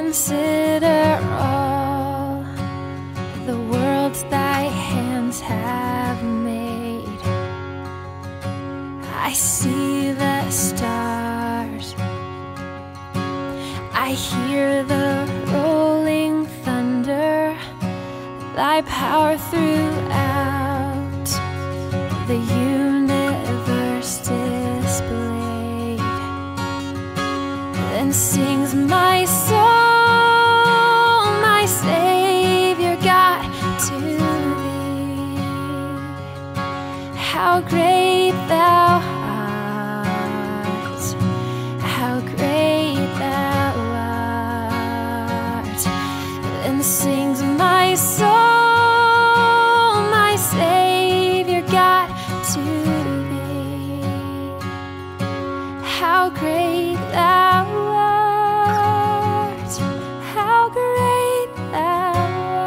consider all the worlds thy hands have made. I see the stars, I hear the rolling thunder, thy power throughout the universe displayed. Then sings my soul, my Savior God, to thee. How great thou art, how great thou art. Then sings my soul, my Savior God, to thee. How great thou art, how great thou art.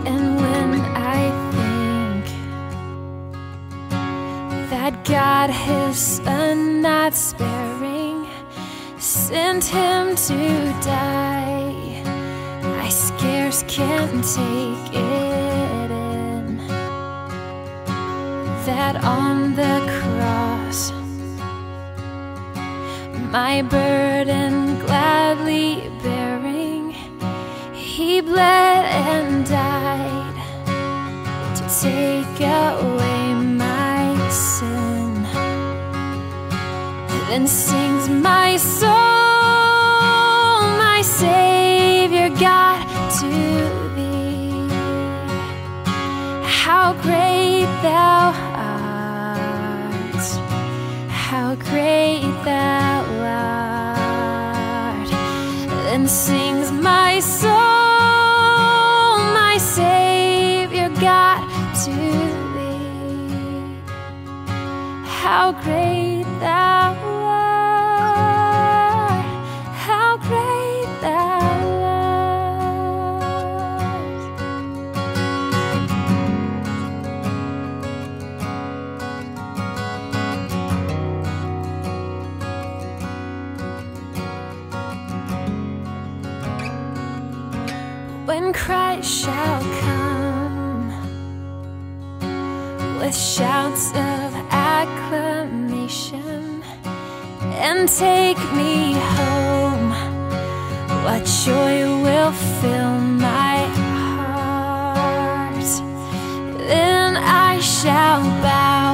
And when I think that God his Son not sparing sent him to die, I scarce can take it in, that on the cross my burden gladly bearing, he bled and died to take away my sin. Then sings my soul, my Savior God, to thee. How great thou art, how great thou art. Then sings my soul, my Savior God, to thee. How great thou art, how great thou art. When Christ shall come with shouts of acclamation and take me home, what joy will fill my heart. Then I shall bow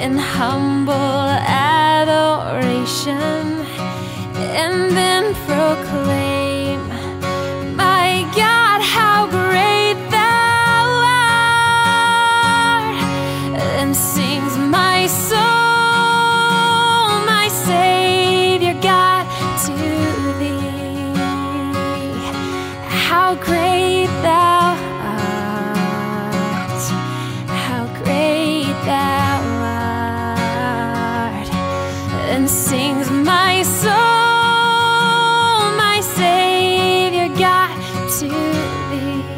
in humble adoration and then proclaim, my God, how great thou art. Then sings my soul, my Savior God, to thee. How great thou art, how great thou art. Then sings my soul, my Savior God, to thee.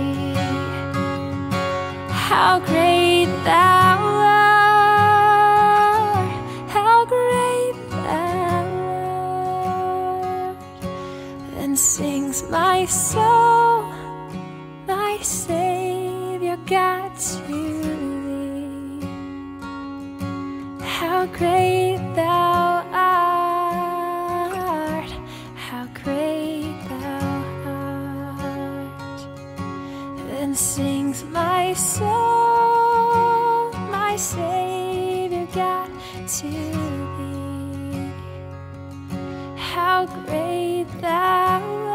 How great thou art, how great thou art. Then sings my soul, my Savior God, to thee. How great thou art, how great thou art. Then sings my soul, my Savior God, to thee. How great thou art.